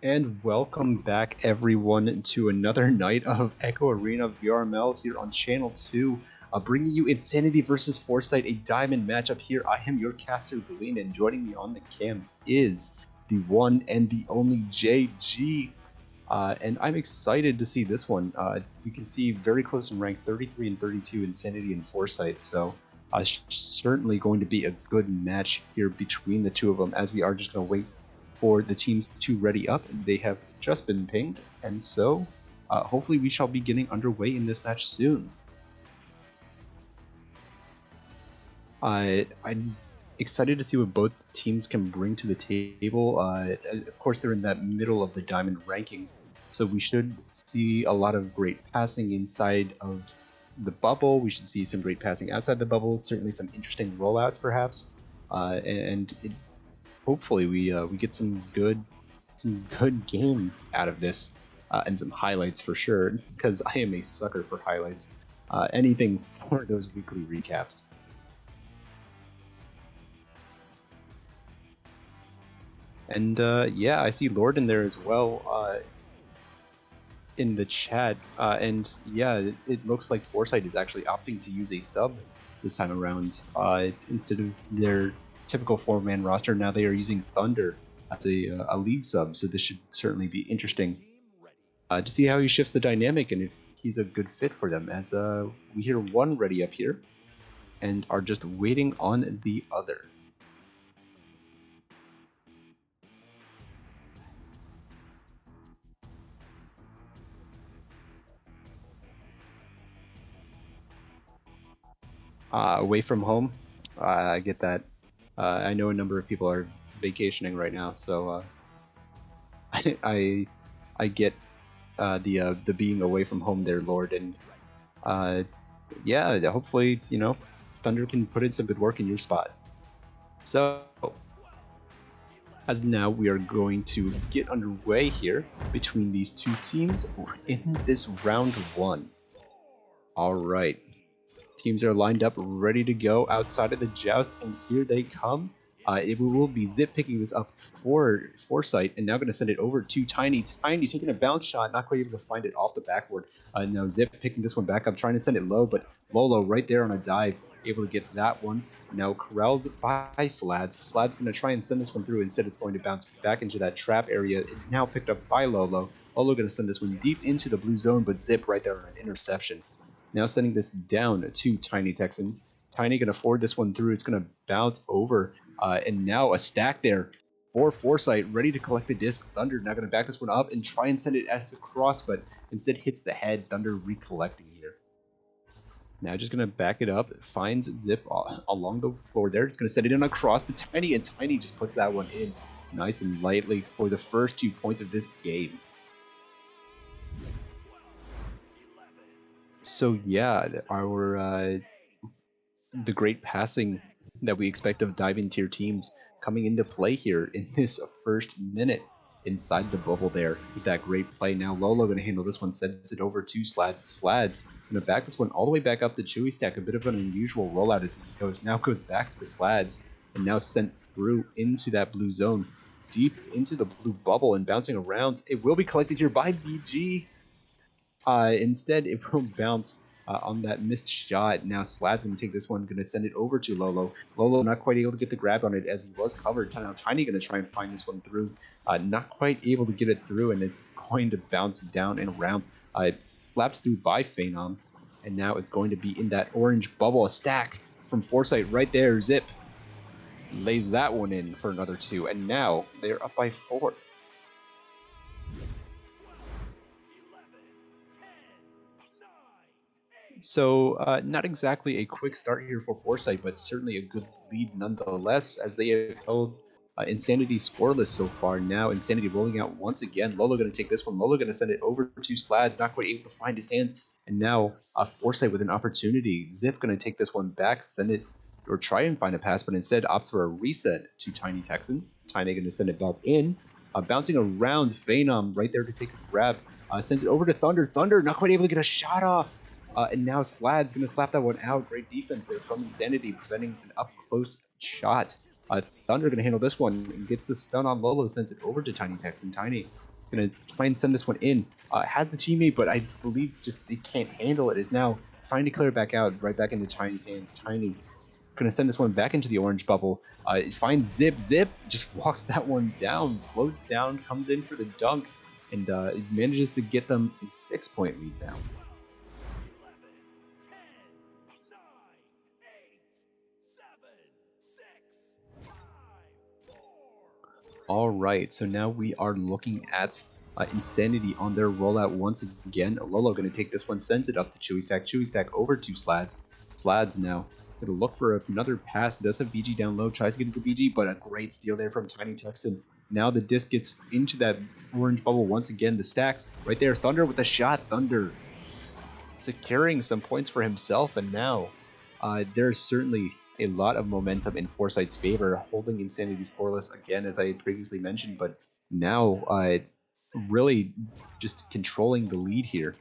And welcome back everyone to another night of Echo Arena VRML here on Channel 2, bringing you Insanity versus Foresight, a diamond matchup here. I am your caster Glean, and joining me on the cams is the one and the only JG. And I'm excited to see this one. You can see very close in rank 33 and 32 Insanity and Foresight, so certainly going to be a good match here between the two of them, as we are just going to wait for the teams to ready up. They have just been pinged, and so hopefully we shall be getting underway in this match soon. I'm excited to see what both teams can bring to the table. Of course, they're in that middle of the diamond rankings, so we should see a lot of great passing inside of the bubble. We should see some great passing outside the bubble. Certainly some interesting rollouts, perhaps, and hopefully we get some good game out of this, and some highlights for sure. Because I am a sucker for highlights. Anything for those weekly recaps. And yeah, I see Lord in there as well in the chat. And yeah, it looks like Foresight is actually opting to use a sub this time around instead of their typical 4-man roster. Now they are using Thunder as a league sub, so this should certainly be interesting to see how he shifts the dynamic and if he's a good fit for them, as we hear one ready up here and are just waiting on the other. Away from home, I get that. I know a number of people are vacationing right now, so I get the being away from home there, Lord, and yeah, hopefully Thunder can put in some good work in your spot. So as now we are going to get underway here between these two teams in this round one. All right. Teams are lined up, ready to go outside of the joust, and here they come. It will be Zip picking this up for Foresight, and now going to send it over to Tiny. Tiny taking a bounce shot, not quite able to find it off the backboard. Now Zip picking this one back up, trying to send it low, but Lolo right there on a dive, able to get that one. Now corralled by Slads. Slads going to try and send this one through. Instead, it's going to bounce back into that trap area. It now picked up by Lolo. Lolo going to send this one deep into the blue zone, but Zip right there on an interception. Now sending this down to Tiny Texan. Tiny going to forward this one through. It's going to bounce over. And now a stack there for Foresight, ready to collect the disc. Thunder now going to back this one up and try and send it as a cross, but instead hits the head. Thunder recollecting here. Now just going to back it up. Finds Zip along the floor there. It's going to send it in across the Tiny, and Tiny just puts that one in nice and lightly for the first 2 points of this game. So yeah, the great passing that we expect of diamond tier teams coming into play here in this first minute inside the bubble there with that great play. Now Lolo going to handle this one, sends it over to Slads. Slads going to back this one all the way back up the Chewy stack. A bit of an unusual rollout as it now goes back to the Slads and now sent through into that blue zone, deep into the blue bubble and bouncing around. It will be collected here by BG. Instead, it will bounce on that missed shot. Now Slad's going to take this one, going to send it over to Lolo. Lolo not quite able to get the grab on it as he was covered. Now Tiny going to try and find this one through. Not quite able to get it through, and it's going to bounce down and around. Slapped through by Phenom, and now it's going to be in that orange bubble. A stack from Foresight right there. Zip lays that one in for another 2, and now they're up by 4. So not exactly a quick start here for Foresight, but certainly a good lead nonetheless, as they have held Insanity scoreless so far. Now Insanity rolling out once again. Lolo going to take this one. Lolo going to send it over to Slads, not quite able to find his hands. And now Foresight with an opportunity. Zip going to take this one back, send it, or try and find a pass, but instead opts for a reset to Tiny Texan. Tiny going to send it back in. Bouncing around, Phenom right there to take a grab. Sends it over to Thunder. Thunder not quite able to get a shot off. And now Slad's going to slap that one out. Great defense there from Insanity, preventing an up-close shot. Thunder going to handle this one and gets the stun on Lolo, sends it over to Tiny Texan. Tiny Gonna try and send this one in. Has the teammate, but I believe just they can't handle it. Is now trying to clear it back out, right back into Tiny's hands. Tiny gonna send this one back into the orange bubble. It finds Zip. Zip just walks that one down, floats down, comes in for the dunk, and it manages to get them a 6-point lead now. All right, so now we are looking at Insanity on their rollout once again. Lolo going to take this one, sends it up to Chewy Stack. Chewy Stack over to Slads. Slads now going to look for another pass. Does have BG down low, tries to get into BG, but a great steal there from Tiny Texan. Now the disc gets into that orange bubble once again. The stacks right there. Thunder with the shot. Thunder securing some points for himself, and now there's certainly a lot of momentum in Foresight's favor, holding Insanity scoreless again, as I had previously mentioned, but now really just controlling the lead here.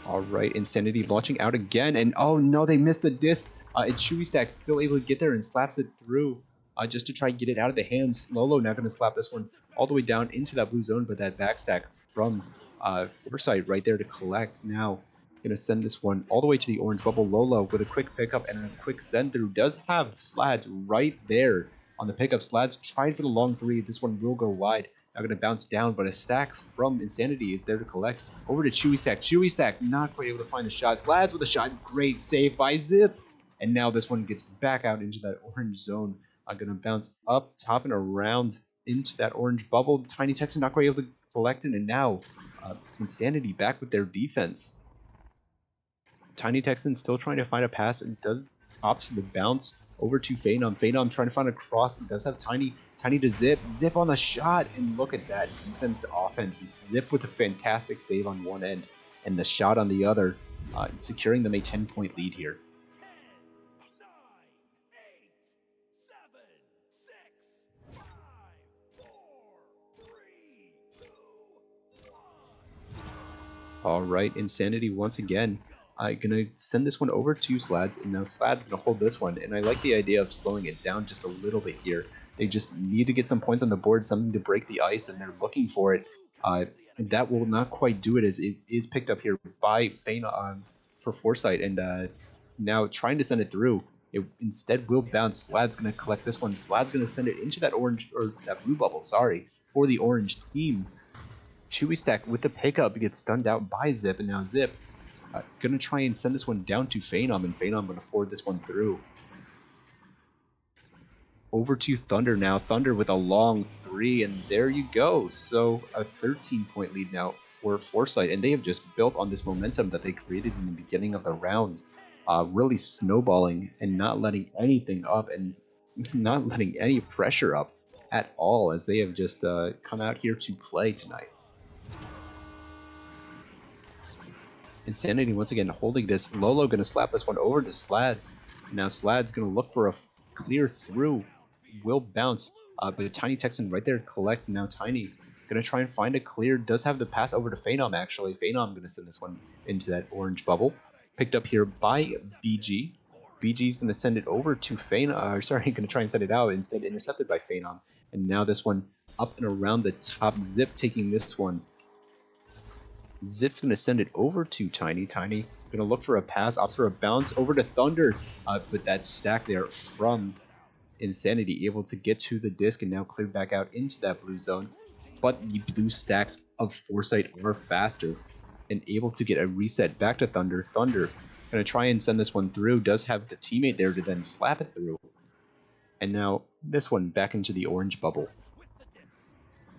All right, Insanity launching out again, and oh no, they missed the disc. And Chewy Stack still able to get there and slaps it through just to try and get it out of the hands. Lolo now going to slap this one all the way down into that blue zone, but that backstack from Foresight right there to collect. Now going to send this one all the way to the orange bubble. Lolo with a quick pickup and a quick send through. Does have Slads right there on the pickup. Slads trying for the long three. This one will go wide. Now going to bounce down, but a stack from Insanity is there to collect. Over to Chewy Stack. Chewy Stack not quite able to find the shot. Slads with a shot. Great save by Zip. And now this one gets back out into that orange zone. I'm going to bounce up, top, and around into that orange bubble. Tiny Texan not quite able to collect it. And now Insanity back with their defense. Tiny Texan still trying to find a pass and does opt for the bounce over to Phenom. Phenom trying to find a cross. It does have Tiny to Zip. Zip on the shot, and look at that defense to offense. Zip with a fantastic save on one end and the shot on the other, securing them a 10-point lead here. All right, Insanity once again. I'm going to send this one over to Slads, and now Slads going to hold this one, and I like the idea of slowing it down just a little bit here. They just need to get some points on the board, something to break the ice, and they're looking for it. That will not quite do it, as it is picked up here by Phenom for Foresight, and now trying to send it through. It instead will bounce. Slad's going to collect this one. Slad's going to send it into that orange, or that blue bubble, sorry, for the orange team. Chewy Stack with the pickup gets stunned out by Zip, and now Zip gonna try and send this one down to Phenom, and Phenom gonna forward this one through. Over to Thunder now. Thunder with a long three, and there you go. So a 13-point lead now for Foresight, and they have just built on this momentum that they created in the beginning of the rounds, really snowballing and not letting anything up and not letting any pressure up at all, as they have just come out here to play tonight. Insanity once again holding this. Lolo going to slap this one over to Slads. Now Slads going to look for a clear through. Will bounce, but Tiny Texan right there to collect. Now Tiny going to try and find a clear. Does have the pass over to Phenom, actually. Phenom going to send this one into that orange bubble. Picked up here by BG. BG's going to send it over to Phenom. Sorry, going to try and send it out. Instead intercepted by Phenom. And now this one up and around the top. Zip taking this one. Zip's going to send it over to Tiny. Tiny going to look for a pass, opt for a bounce over to Thunder, but that stack there from Insanity able to get to the disc and now clear back out into that blue zone. But the blue stacks of Foresight are faster and able to get a reset back to Thunder. Thunder going to try and send this one through, does have the teammate there to then slap it through. And now this one back into the orange bubble.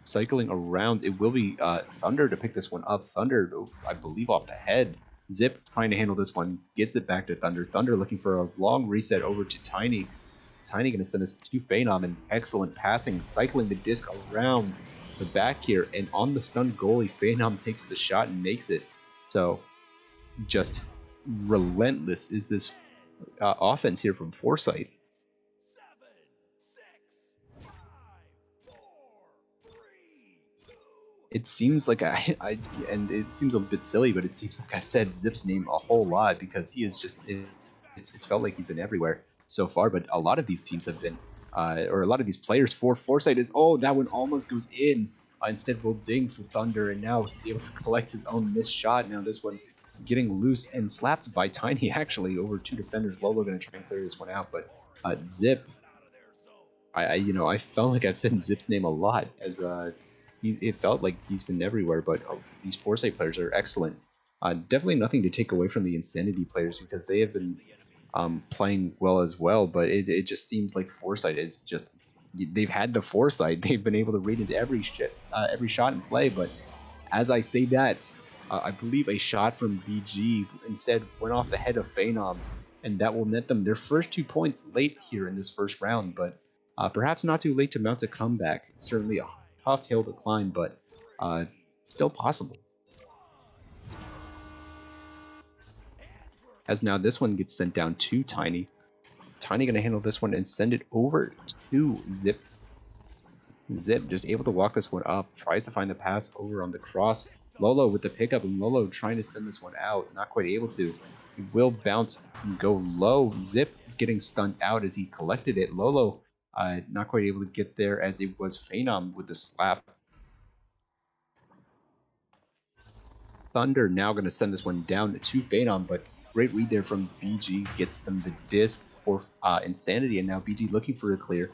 Cycling around, it will be Thunder to pick this one up. Thunder, I believe, off the head. Zip trying to handle this one, gets it back to Thunder. Thunder looking for a long reset over to Tiny. Tiny going to send this to Phenom, and excellent passing, cycling the disc around the back here. And on the stunned goalie, Phenom takes the shot and makes it. So just relentless is this offense here from Foresight. It seems like and it seems a bit silly, but it seems like I said Zip's name a whole lot, because he is just, it's felt like he's been everywhere so far, but a lot of these teams have been or a lot of these players for Foresight is, oh, that one almost goes in. Instead, will ding for Thunder, and now he's able to collect his own missed shot. Now this one getting loose and slapped by Tiny, actually, over two defenders. Lolo going to try and clear this one out, but Zip, I felt like I've said Zip's name a lot, as it felt like he's been everywhere, but these Foresight players are excellent. Definitely nothing to take away from the Insanity players, because they have been playing well as well, but it just seems like Foresight is just, they've had the foresight. They've been able to read into every shot and play, but as I say that, I believe a shot from BG instead went off the head of Phenom, and that will net them their first 2 points late here in this first round, but perhaps not too late to mount a comeback. Certainly a tough hill to climb, but still possible. As now this one gets sent down to Tiny. Tiny gonna handle this one and send it over to Zip. Zip just able to walk this one up, tries to find the pass over on the cross. Lolo with the pickup, and Lolo trying to send this one out, not quite able to. He will bounce and go low. Zip getting stunned out as he collected it. Lolo not quite able to get there, as it was Phenom with the slap. Thunder now going to send this one down to Phenom, but great read there from BG, gets them the disc for Insanity, and now BG looking for a clear.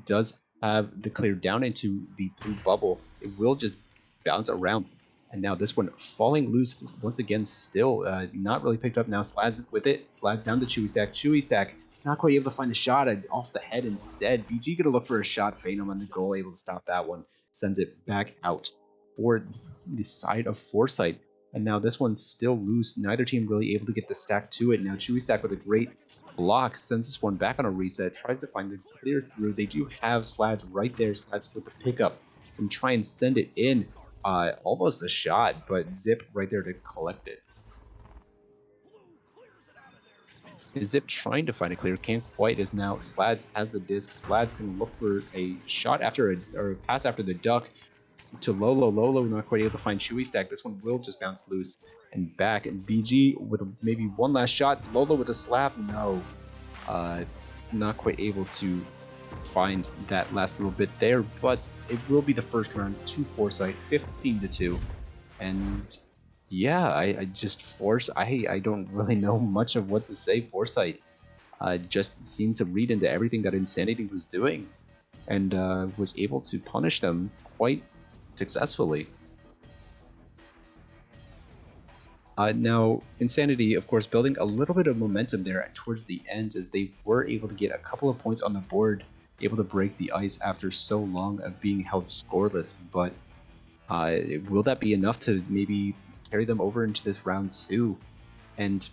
Does have the clear down into the blue bubble. It will just bounce around, and now this one falling loose once again, still not really picked up. Now Slad's with it, Slad down to Chewy Stack, not quite able to find the shot, off the head instead. BG gonna look for a shot, Phenom on the goal, able to stop that one, sends it back out for the side of Foresight. And now this one's still loose, neither team really able to get the stack to it. Now Chewy Stack with a great block sends this one back on a reset, tries to find the clear through. They do have Slads right there. Slads with the pickup and try and send it in. Almost a shot, but Zip right there to collect it. Zip trying to find a clear, can't quite, as now Slads has the disc. Slads can look for a shot after or a pass after the duck to Lolo. Lolo not quite able to find Chewy Stack. This one will just bounce loose and back. And BG with maybe one last shot. Lolo with a slap. No. Not quite able to find that last little bit there, but it will be the first round to Foresight, 15-2. And yeah, I don't really know much of what to say. Foresight just seemed to read into everything that Insanity was doing, and was able to punish them quite successfully. Now, Insanity, of course, building a little bit of momentum there towards the end, as they were able to get a couple of points on the board, able to break the ice after so long of being held scoreless. But will that be enough to maybe carry them over into this round 2? And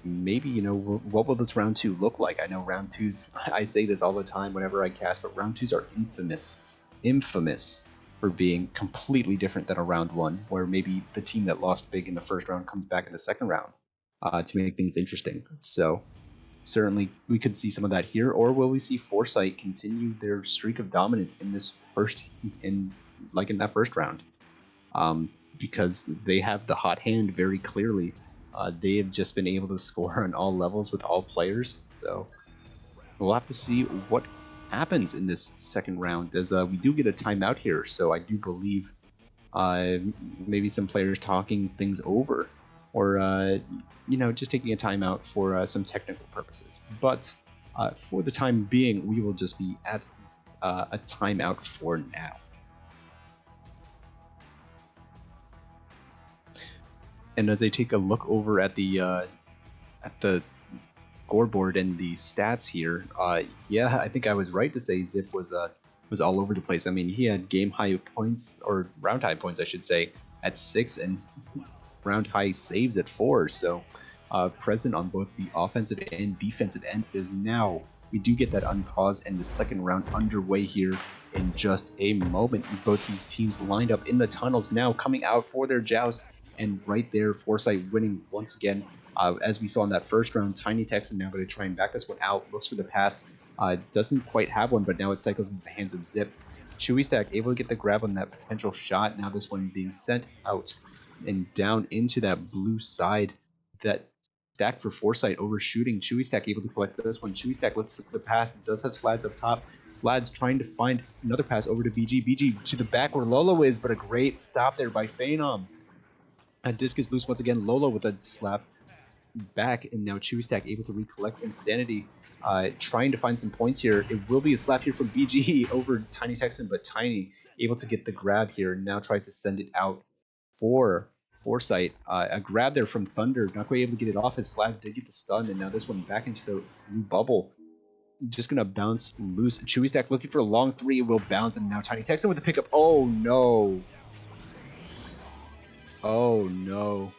maybe, what will this round 2 look like? I know round 2s, I say this all the time whenever I cast, but round 2s are infamous for being completely different than a round 1, where maybe the team that lost big in the first round comes back in the second round to make things interesting. So certainly we could see some of that here, or will we see Foresight continue their streak of dominance in this in that first round? Because they have the hot hand very clearly. They have just been able to score on all levels with all players. So we'll have to see what happens in this second round, as we do get a timeout here. So I do believe maybe some players talking things over, or just taking a timeout for some technical purposes. But for the time being, we will just be at a timeout for now. And as I take a look over at the scoreboard and the stats here, yeah, I think I was right to say Zip was all over the place. I mean, he had game high points, or round high points, I should say, at 6, and round high saves at 4. So present on both the offensive and defensive end. Is now we do get that unpause, and the second round underway here in just a moment. Both these teams lined up in the tunnels now, coming out for their joust. And right there, Foresight winning once again. As we saw in that first round, Tiny Texan now going to try and back this one out. Looks for the pass. Doesn't quite have one, but now it cycles into the hands of Zip. Chewy Stack able to get the grab on that potential shot. Now this one being sent out and down into that blue side. That Stack for Foresight overshooting. Chewy Stack able to collect this one. Chewy Stack looks for the pass. It does have Slads up top. Slads trying to find another pass over to BG. BG to the back where Lolo is, but a great stop there by Phenom. Disc is loose once again. Lolo with a slap back, and now Chewy Stack able to recollect Insanity. Trying to find some points here. It will be a slap here from BG over Tiny Texan, but Tiny able to get the grab here. Now tries to send it out for Foresight. A grab there from Thunder. Not quite able to get it off. His Slads did get the stun, and now this one back into the blue bubble. Just gonna bounce loose. Chewy Stack looking for a long three. It will bounce, and now Tiny Texan with the pickup. Oh no. Oh no.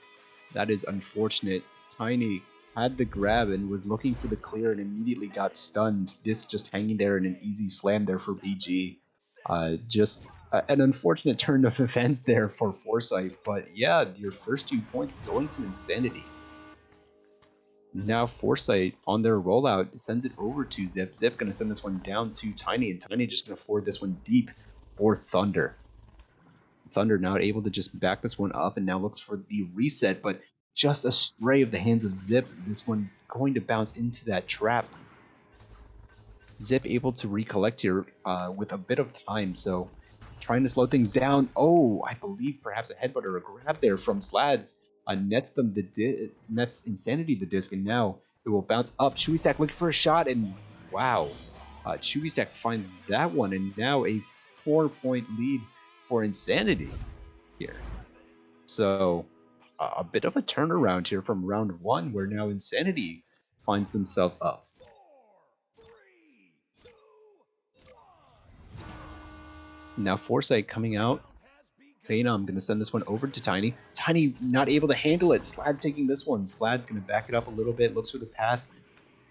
That is unfortunate. Tiny had the grab and was looking for the clear and immediately got stunned. Disc just hanging there in an easy slam there for BG. Just an unfortunate turn of events there for Foresight, but yeah, your first 2 points going to Insanity. Now Foresight on their rollout sends it over to Zip. Zip gonna send this one down to Tiny, and Tiny just gonna forward this one deep for Thunder. Thunder now able to just back this one up and now looks for the reset, but just a stray of the hands of Zip. This one going to bounce into that trap. Zip able to recollect here with a bit of time, so trying to slow things down. Oh, I believe perhaps a headbutt or a grab there from Slads nets them nets Insanity the disc, and now it will bounce up. Chewy Stack looking for a shot, and wow, Chewy Stack finds that one, and now a 4-point lead for Insanity here. So a bit of a turnaround here from round 1, where now Insanity finds themselves up. Now Foresight coming out. Phenom going to send this one over to Tiny. Tiny not able to handle it. Slad's taking this one. Slad's going to back it up a little bit. Looks for the pass.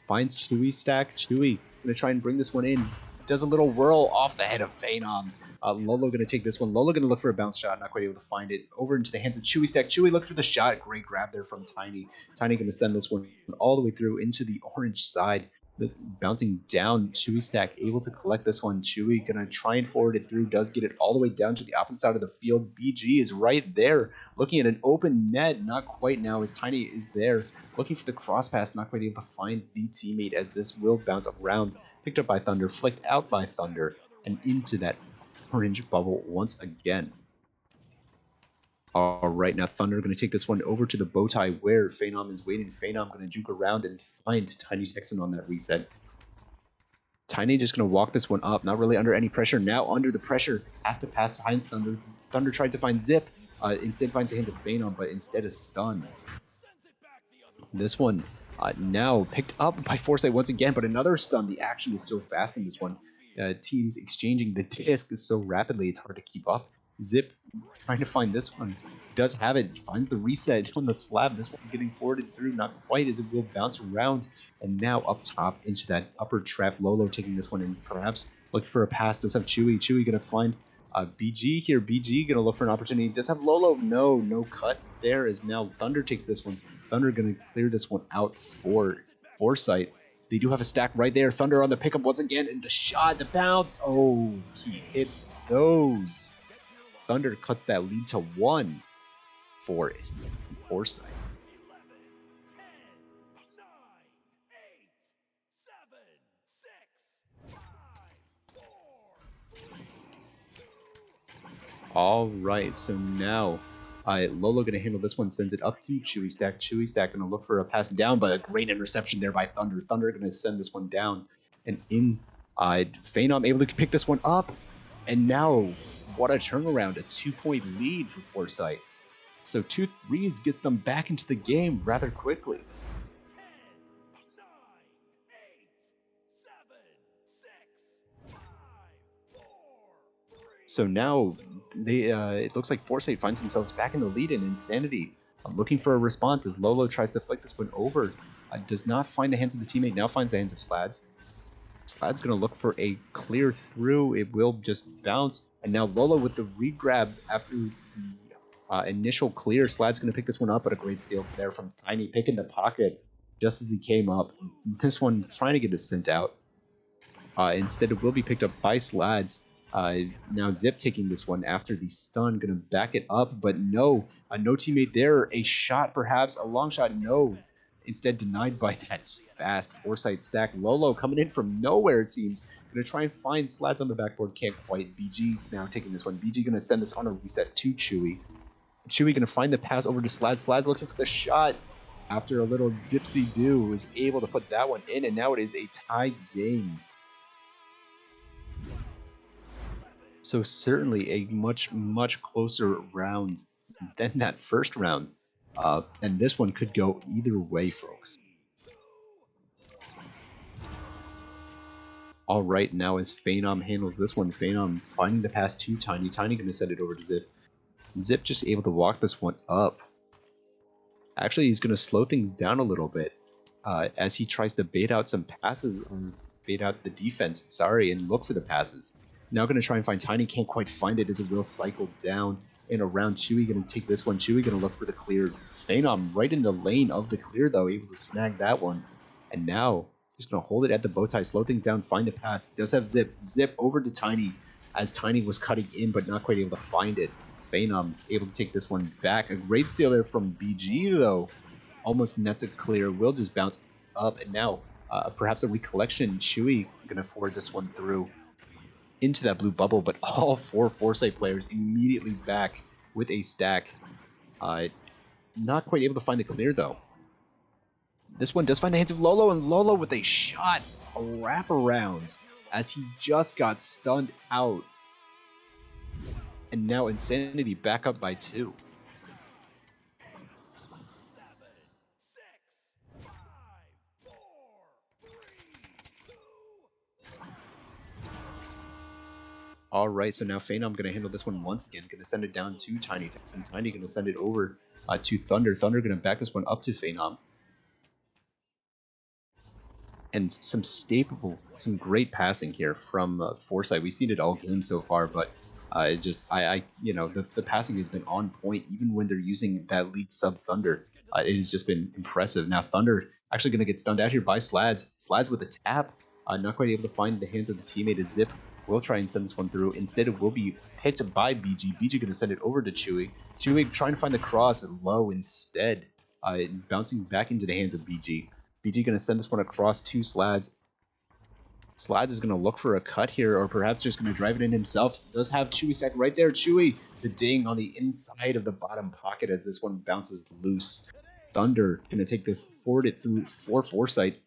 Finds Chewy Stack. Chewy going to try and bring this one in. Does a little whirl off the head of Phenom. Lolo going to take this one. Lolo going to look for a bounce shot. Not quite able to find it. Over into the hands of Chewy Stack. Chewy looks for the shot. Great grab there from Tiny. Tiny going to send this one all the way through into the orange side. This bouncing down. Chewy Stack able to collect this one. Chewy gonna try and forward it through. Does get it all the way down to the opposite side of the field. BG is right there, looking at an open net. Not quite now, as Tiny is there, looking for the cross pass. Not quite able to find the teammate, as this will bounce around. Picked up by Thunder, flicked out by Thunder, and into that orange bubble once again. All right, now Thunder going to take this one over to the bow tie where Phenom is waiting. Phenom going to juke around and find Tiny Texan on that reset. Tiny just going to walk this one up, not really under any pressure. Now under the pressure, has to pass behind Thunder. Thunder tried to find Zip, instead finds a hand of Phenom, but instead a stun. This one now picked up by Foresight once again, but another stun. The action is so fast in this one. Teams exchanging the disc so rapidly, it's hard to keep up. Zip trying to find this one. Does have it. Finds the reset on the slab. This one getting forwarded through. Not quite, as it will bounce around. And now up top into that upper trap. Lolo taking this one and perhaps looking for a pass. Does have Chewy. Chewy going to find BG here. BG going to look for an opportunity. Does have Lolo. No cut there, as now Thunder takes this one. Thunder going to clear this one out for Foresight. They do have a stack right there. Thunder on the pickup once again. And the shot, the bounce. Oh, he hits those. Thunder cuts that lead to 1 for Foresight. All right, so now Lolo going to handle this one, sends it up to Chewy Stack. Chewy Stack going to look for a pass down, but a great interception there by Thunder. Thunder going to send this one down, and in Phenom able to pick this one up, and now what a turnaround, a 2-point lead for Foresight. So 2 threes gets them back into the game rather quickly. So now they it looks like Foresight finds themselves back in the lead, and Insanity looking for a response as Lolo tries to flick this one over. Does not find the hands of the teammate, now finds the hands of Slads. Slad's going to look for a clear through. It will just bounce. And now Lolo with the regrab after the initial clear. Slad's going to pick this one up, but a great steal there from Tiny. Picking the pocket just as he came up. This one trying to get it sent out. Instead, it will be picked up by Slads. Now Zip taking this one after the stun. Going to back it up, but no. No teammate there. A shot perhaps. A long shot. No. instead denied by that fast Foresight stack. Lolo coming in from nowhere, it seems. Gonna try and find Slads on the backboard, can't quite. BG now taking this one. BG gonna send this on a reset to Chewy. Chewy gonna find the pass over to Slads. Slads looking for the shot. After a little dipsy-do, is able to put that one in, and now it is a tie game. So certainly a much, much closer round than that first round. And this one could go either way, folks. All right, now as Phenom handles this one, Phenom finding the pass to Tiny. Tiny going to send it over to Zip. Zip just able to walk this one up. Actually, he's going to slow things down a little bit as he tries to bait out some passes, or bait out the defense, sorry, and look for the passes. Now going to try and find Tiny, can't quite find it as it will cycle down and around. Chewy going to take this one. Chewy going to look for the clear. Phenom right in the lane of the clear, though, able to snag that one. And now just going to hold it at the bow tie, slow things down, find a pass. Does have Zip. Zip over to Tiny as Tiny was cutting in but not quite able to find it. Phenom able to take this one back. A great steal there from BG, though. Almost nets it clear. Will just bounce up. And now perhaps a recollection. Chewy going to forward this one through into that blue bubble, but all four Foresight players immediately back with a stack. Not quite able to find the clear, though. This one does find the hands of Lolo, and Lolo with a shot, a wraparound, as he just got stunned out. And now Insanity back up by 2. All right, so now Phenom going to handle this one once again. Going to send it down to Tiny Tex, and Tiny going to send it over to Thunder. Thunder going to back this one up to Phenom. And some great passing here from Foresight. We've seen it all game so far, but the passing has been on point even when they're using that lead sub Thunder. It has just been impressive. Now Thunder actually going to get stunned out here by Slads. Slads with a tap, not quite able to find the hands of the teammate. As Zip will try and send this one through. Instead, it will be picked by BG. BG going to send it over to Chewy. Chewy trying to find the cross low instead, bouncing back into the hands of BG. BG going to send this one across to Slads. Slads is going to look for a cut here, or perhaps just going to drive it in himself. Does have Chewy stacked right there. Chewy, the ding on the inside of the bottom pocket as this one bounces loose. Thunder going to take this, forward it through for Foresight,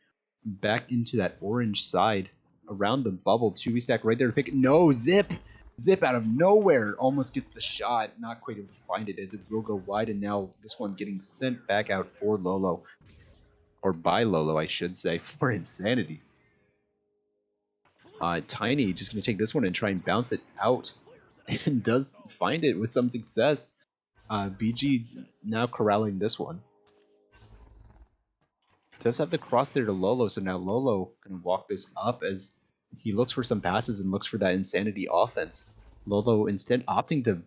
back into that orange side, around the bubble. Chewy stack right there to pick it. No, Zip! Zip out of nowhere almost gets the shot. Not quite able to find it as it will go wide, and now this one getting sent back out for Lolo. Or by Lolo, I should say, for Insanity. Tiny just going to take this one and try and bounce it out. And does find it with some success. BG now corralling this one. Does have the cross there to Lolo, so now Lolo can walk this up as he looks for some passes and looks for that Insanity offense. Lolo instead opting to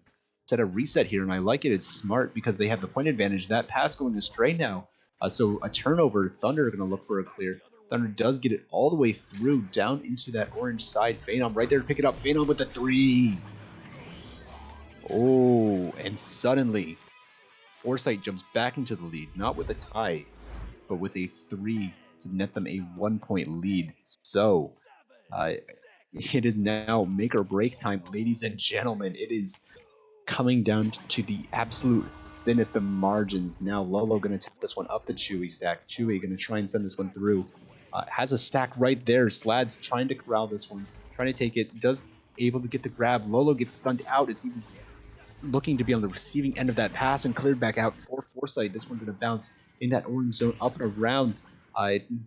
set a reset here, and I like it. It's smart because they have the point advantage. That pass going astray now. So a turnover. Thunder are going to look for a clear. Thunder does get it all the way through, down into that orange side. Phenom right there to pick it up. Phenom with the 3. Oh, and suddenly, Foresight jumps back into the lead, not with a tie, but with a 3 to net them a 1-point lead. So, it is now make or break time, ladies and gentlemen. It is coming down to the absolute thinnest of margins. Now Lolo going to tap this one up the Chewy stack. Chewy going to try and send this one through. Has a stack right there. Slad's trying to corral this one, trying to take it. Does able to get the grab. Lolo gets stunned out as he was looking to be on the receiving end of that pass and cleared back out for Foresight. This one going to bounce in that orange zone up and around.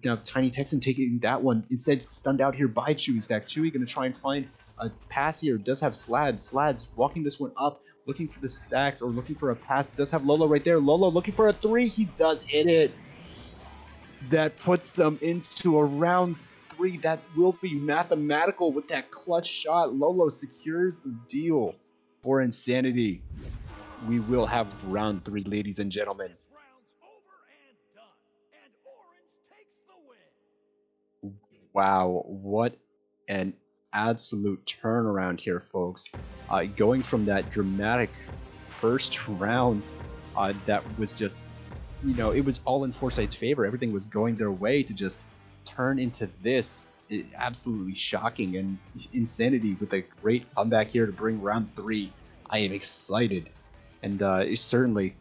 Now Tiny Texan taking that one. Instead, stunned out here by Chewy stack. Chewy going to try and find a pass here. Does have Slads. Slads walking this one up, looking for the stacks or looking for a pass. Does have Lolo right there. Lolo looking for a 3. He does hit it. That puts them into a round 3. That will be mathematical with that clutch shot. Lolo secures the deal for Insanity. We will have round 3, ladies and gentlemen. Wow, what an absolute turnaround here, folks. Going from that dramatic first round that was just you know, it was all in Foresight's favor. Everything was going their way to just turn into this. Absolutely shocking and insanity with a great comeback here to bring round 3. I am excited, and it's certainly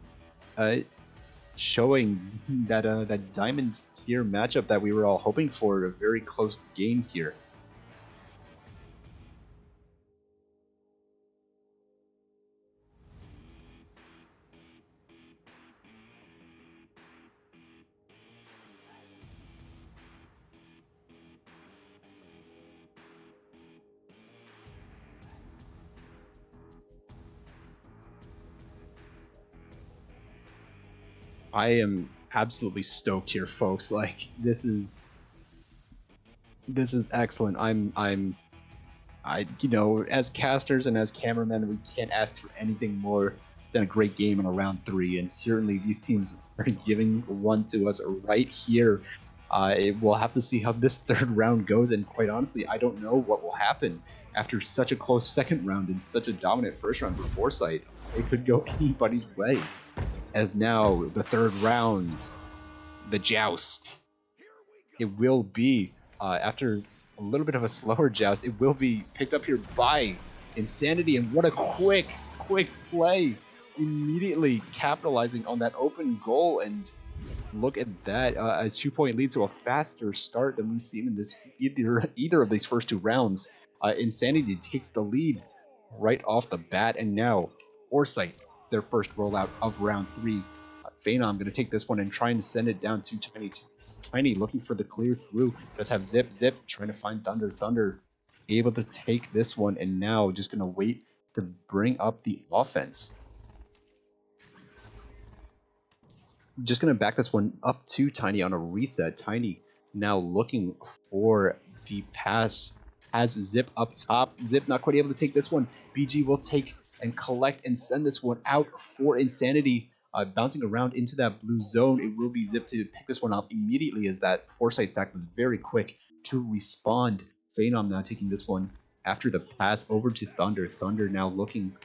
showing that that diamond tier matchup that we were all hoping for. A very close game here. I am absolutely stoked here, folks. Like this is excellent. You know, as casters and as cameramen, we can't ask for anything more than a great game in a round 3, and certainly these teams are giving one to us right here. We'll have to see how this third round goes, and quite honestly, I don't know what will happen after such a close second round and such a dominant first round for Foresight. It could go anybody's way. As now, the third round, the joust. It will be, after a little bit of a slower joust, it will be picked up here by Insanity, and what a quick play, immediately capitalizing on that open goal. And look at that, a 2-point lead, so a faster start than we've seen in this either of these first 2 rounds. Insanity takes the lead right off the bat, and now Foresight, their first rollout of round 3. Phenom going to take this one and try and send it down to Tiny. Tiny looking for the clear through. Does have Zip trying to find Thunder. Thunder able to take this one, and now just going to wait to bring up the offense. Just going to back this one up to Tiny on a reset. Tiny now looking for the pass. Has Zip up top. Zip not quite able to take this one. BG will take and collect and send this one out for Insanity. Bouncing around into that blue zone, it will be Zip to pick this one up immediately, as that Foresight stack was very quick to respond. Phenom now taking this one after the pass over to Thunder. Thunder now looking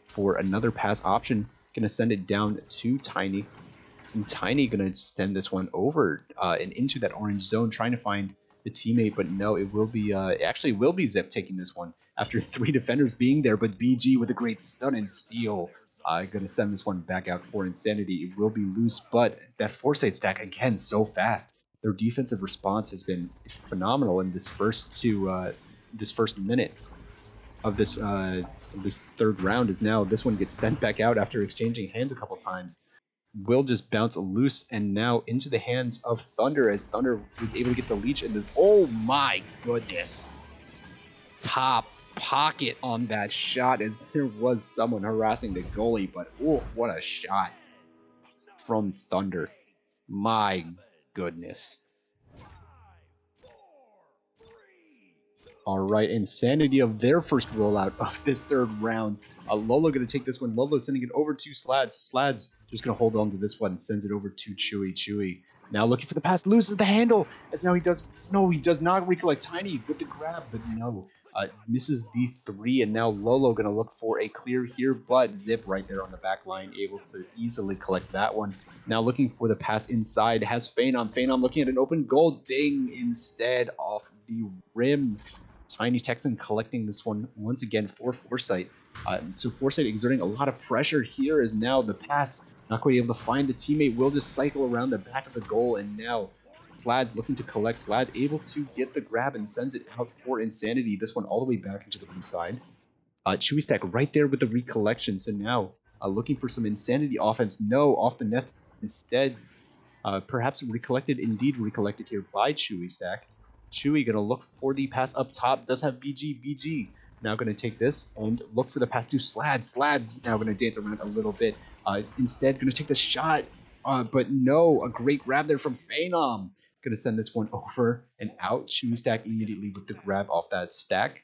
for another pass option. Gonna send it down to Tiny. And Tiny gonna send this one over and into that orange zone, trying to find the teammate, but no, it will be actually will be Zip taking this one after 3 defenders being there. But BG with a great stun and steal, gonna send this one back out for Insanity. It will be loose, but that Foresight stack again so fast. Their defensive response has been phenomenal in this first minute of this third round. Is now this one gets sent back out after exchanging hands a couple times. Will just bounce loose and now into the hands of Thunder, as Thunder was able to get the leech in this. Oh my goodness. Top pocket on that shot, as there was someone harassing the goalie, but oof, what a shot from Thunder. My goodness. All right, Insanity of their first rollout of this third round. Lolo going to take this one. Lolo sending it over to Slads. Slads just going to hold on to this one and sends it over to Chewy. Chewy now looking for the pass, loses the handle, as now he does not recollect. Tiny with the grab, but no, misses the 3, and now Lolo going to look for a clear here, but Zip right there on the back line, able to easily collect that one. Now looking for the pass inside, has Phenom. Phenom looking at an open goal, ding, instead off the rim. Tiny Texan collecting this one once again for Foresight. So Foresight exerting a lot of pressure here, as now the pass not quite able to find the teammate. Will just cycle around the back of the goal, and now Slad's looking to collect. Slad's able to get the grab and sends it out for Insanity. This one all the way back into the blue side. Chewy stack right there with the recollection. So now looking for some Insanity offense. No, off the nest instead. Perhaps recollected here by Chewy stack. Chewy gonna look for the pass up top. Does have BG. BG now gonna take this and look for the pass to Slads. Slads now gonna dance around a little bit. Instead gonna take the shot, but no, a great grab there from Phenom. Gonna send this one over and out. Chewy stack immediately with the grab off that stack.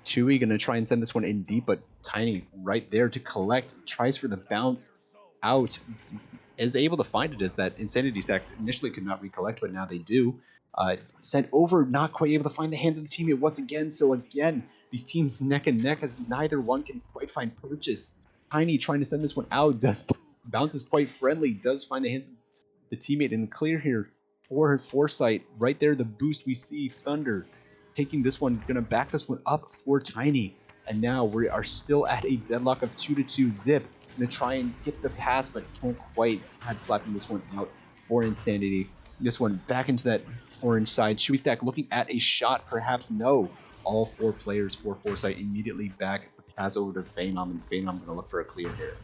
Chewy gonna try and send this one in deep, but Tiny right there to collect. Tries for the bounce out. Is able to find it, as that Insanity stack initially could not recollect, but now they do. Sent over, not quite able to find the hands of the teammate once again. So again, these teams neck and neck, as neither one can quite find purchase. Tiny trying to send this one out, does bounces quite friendly, does find the hands of the teammate and clear here for Foresight. Right there, the boost we see Thunder taking this one, gonna back this one up for Tiny. And now we are still at a deadlock of 2-2. Zip gonna try and get the pass, but can't quite. Had slapping this one out for Insanity. This one back into that orange side. Chewy Stack looking at a shot, perhaps no. All 4 players for Foresight immediately back the pass over to Phenom, and Phenom gonna look for a clear here.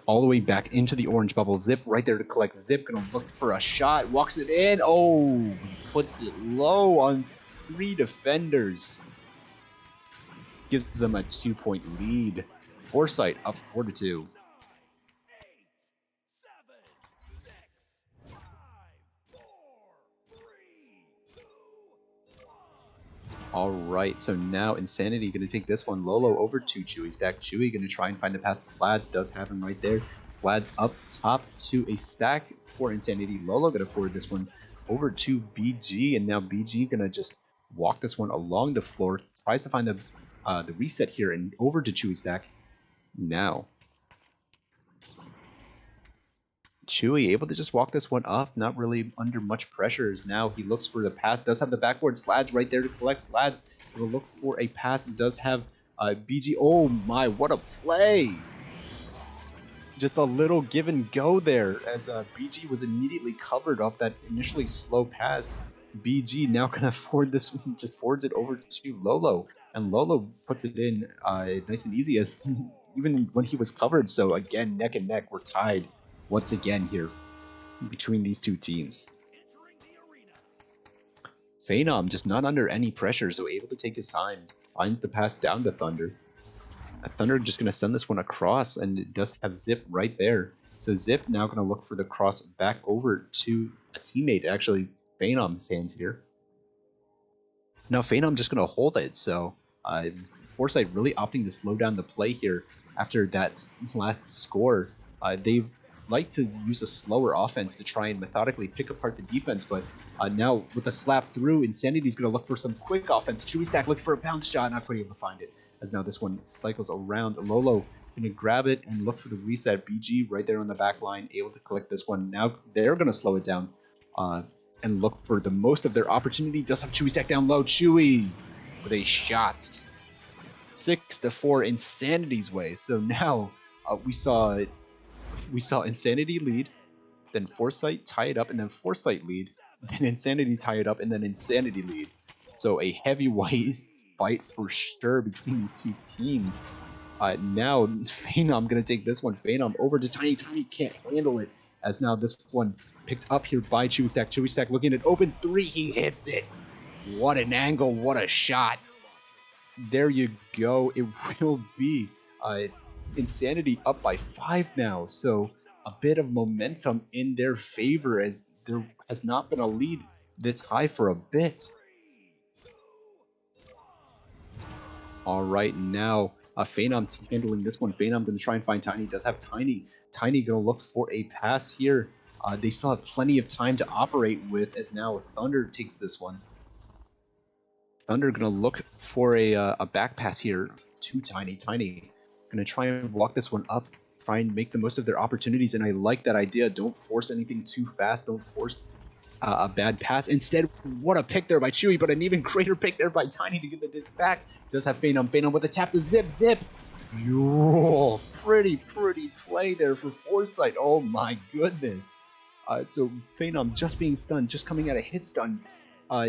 All the way back into the orange bubble. Zip right there to collect. Zip gonna look for a shot. Walks it in. Oh, puts it low on 3 defenders. Gives them a 2-point lead. Foresight up 4-2. All right, so now Insanity going to take this one. Lolo over to Chewy Stack. Chewy going to try and find the pass to Slads. Does have him right there. Slads up top to a stack for Insanity. Lolo going to forward this one over to BG, and now BG going to just walk this one along the floor. Tries to find the reset here and over to Chewy Stack. Now Chewy able to just walk this one up, not really under much pressure. Now he looks for the pass, does have the backboard. Slads right there to collect. Slads will look for a pass, does have BG. Oh my, what a play! Just a little give and go there as BG was immediately covered off that initially slow pass. BG now gonna forward this one, just forwards it over to Lolo, and Lolo puts it in nice and easy as even when he was covered. So again, neck and neck, we're tied once again here between these two teams. Phenom just not under any pressure, so able to take his time, finds the pass down to Thunder. Thunder just going to send this one across, and it does have Zip right there. So Zip now going to look for the cross back over to a teammate. Actually, Phenom's hands here. Now Phenom just going to hold it, so Foresight really opting to slow down the play here after that last score. They've like to use a slower offense to try and methodically pick apart the defense, but now with a slap through, Insanity's going to look for some quick offense. Chewy Stack looking for a bounce shot, not quite able to find it, as now this one cycles around. Lolo going to grab it and look for the reset. BG right there on the back line, able to collect this one. Now they're going to slow it down and look for the most of their opportunity. Does have Chewy Stack down low. Chewy with a shot. 6-4 Insanity's way. So now we saw Insanity lead, then Foresight tie it up, and then Foresight lead, then Insanity tie it up, and then Insanity lead. So a heavyweight fight for sure between these two teams. Now Phenom gonna take this one. Phenom over to Tiny. Tiny can't handle it, as now this one picked up here by Chewy Stack. Chewy Stack looking at open 3. He hits it. What an angle! What a shot! There you go. It will be Insanity up by 5 now, so a bit of momentum in their favor, as there has not been a lead this high for a bit. All right, now Phenom handling this one. Phenom going to try and find Tiny. Does have Tiny. Tiny going to look for a pass here. They still have plenty of time to operate with, as now Thunder takes this one. Thunder going to look for a back pass here to Tiny. Tiny going to try and walk this one up, try and make the most of their opportunities, and I like that idea. Don't force anything too fast. Don't force a bad pass. Instead, what a pick there by Chewy, but an even greater pick there by Tiny to get the disc back. Does have Phenom. Phenom with a tap to Zip. Zip! Yo, pretty play there for Foresight. Oh my goodness. So Phenom just being stunned, just coming out of hit stun,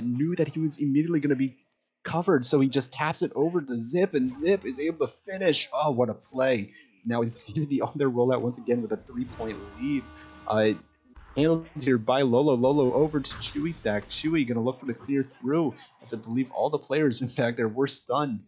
knew that he was immediately going to be covered, so he just taps it over to Zip, and Zip is able to finish. Oh, what a play. Now Insanity on their rollout once again with a 3-point lead. Handled here by Lolo. Lolo over to Chewy Stack. Chewy going to look for the clear through, as I believe all the players in fact there were stunned.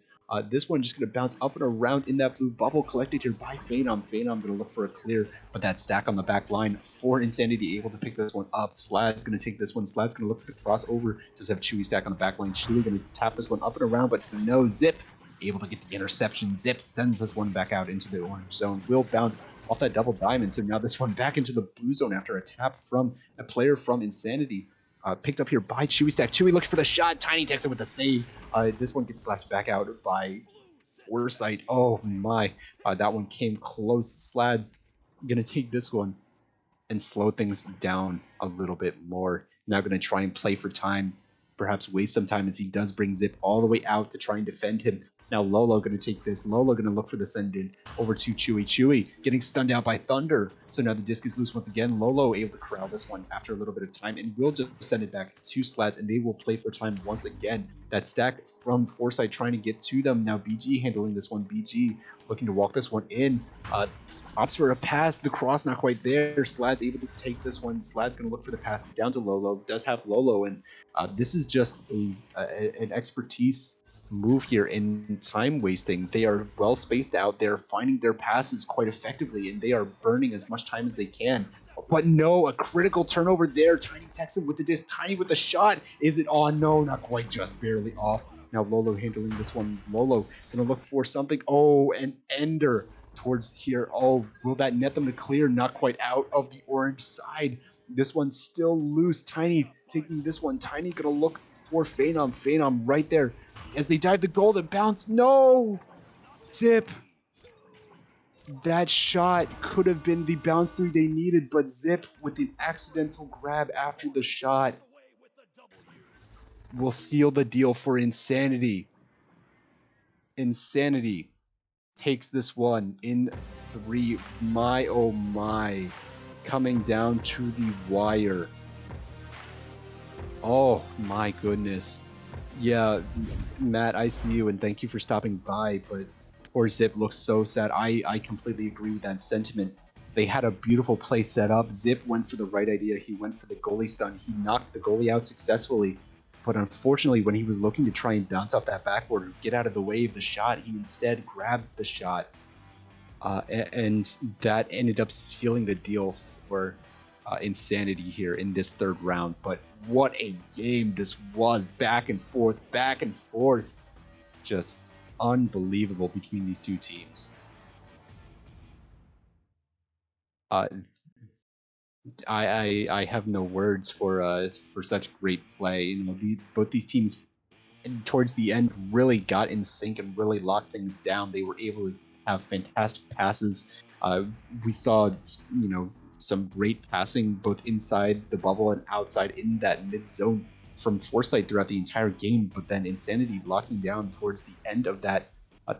This one just going to bounce up and around in that blue bubble, collected here by Phenom. Phenom going to look for a clear, but that stack on the back line for Insanity, able to pick this one up. Slad's going to take this one. Slad's going to look for the crossover. Does have Chewy Stack on the back line. Chewy going to tap this one up and around, but no. Zip able to get the interception. Zip sends this one back out into the orange zone. Will bounce off that double diamond, so now this one back into the blue zone after a tap from a player from Insanity. Picked up here by Chewy Stack. Chewy looks for the shot. Tiny takes it with the save. This one gets slapped back out by Foresight. Oh my, that one came close. Slad's gonna take this one and slow things down a little bit more. Now going to try and play for time, perhaps waste some time as he does bring Zip all the way out to try and defend him. Now Lolo going to take this. Lolo going to look for the send in over to Chewy. Chewy getting stunned out by Thunder. So now the disc is loose once again. Lolo able to corral this one after a little bit of time and will just send it back to Slads and they will play for time once again. That stack from Foresight trying to get to them. Now BG handling this one. BG looking to walk this one in. Opts for a pass, the cross not quite there. Slad's able to take this one. Slad's going to look for the pass down to Lolo. Does have Lolo, and this is just an expertise move here in time wasting. They are well spaced out. They're finding their passes quite effectively, and they are burning as much time as they can. But no, a critical turnover there. Tiny Texan with the disc. Tiny with the shot. Is it on? No, not quite. Just barely off. Now Lolo handling this one. Lolo going to look for something. Oh, an ender towards here. Oh, will that net them to clear? Not quite out of the orange side. This one's still loose. Tiny taking this one. Tiny gonna look for Phenom. Phenom right there as they dive the goal and bounce. No! Zip. That shot could have been the bounce through they needed, but Zip with an accidental grab after the shot will seal the deal for Insanity. Insanity takes this one in 3. My oh my, coming down to the wire. Oh my goodness. Yeah, Matt, I see you and thank you for stopping by, but poor Zip looks so sad. I completely agree with that sentiment. They had a beautiful play set up. Zip went for the right idea. He went for the goalie stun. He knocked the goalie out successfully. But unfortunately, when he was looking to try and bounce off that backboard or get out of the way of the shot, he instead grabbed the shot. And that ended up sealing the deal for Insanity here in this third round. But what a game this was. Back and forth, back and forth. Just unbelievable between these two teams. I have no words for such great play. You know, both these teams towards the end really got in sync and really locked things down. They were able to have fantastic passes. We saw, you know, some great passing both inside the bubble and outside in that mid zone from Foresight throughout the entire game. But then Insanity locking down towards the end of that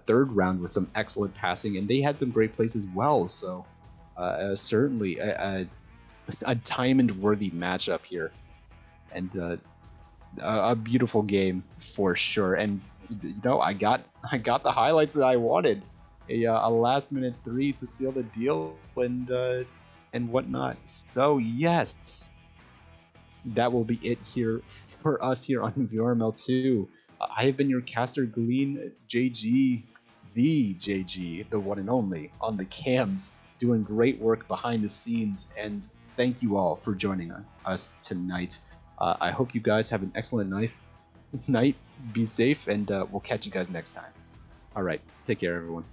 third round with some excellent passing, and they had some great plays as well. So certainly a Diamond-worthy matchup here, and a beautiful game for sure. And you know, I got the highlights that I wanted. A last-minute 3 to seal the deal, and whatnot. So yes, that will be it here for us here on VRML 2. I have been your caster, Glean, JG, the one and only, on the cams, doing great work behind the scenes, and thank you all for joining us tonight. I hope you guys have an excellent night. Be safe, and we'll catch you guys next time. All right, take care, everyone.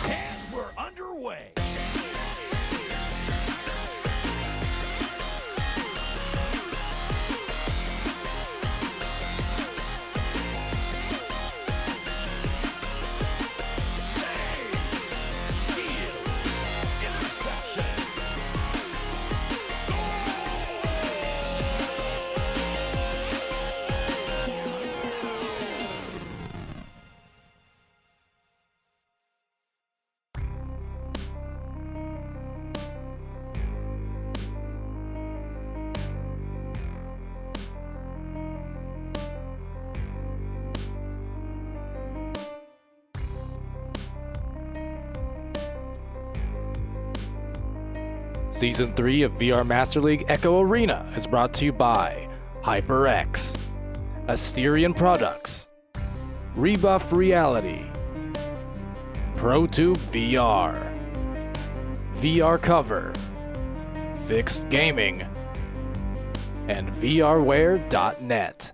And we're underway. Season 3 of VR Master League Echo Arena is brought to you by HyperX, Asterion Products, Rebuff Reality, ProTube VR, VR Cover, Fixed Gaming, and VRware.net.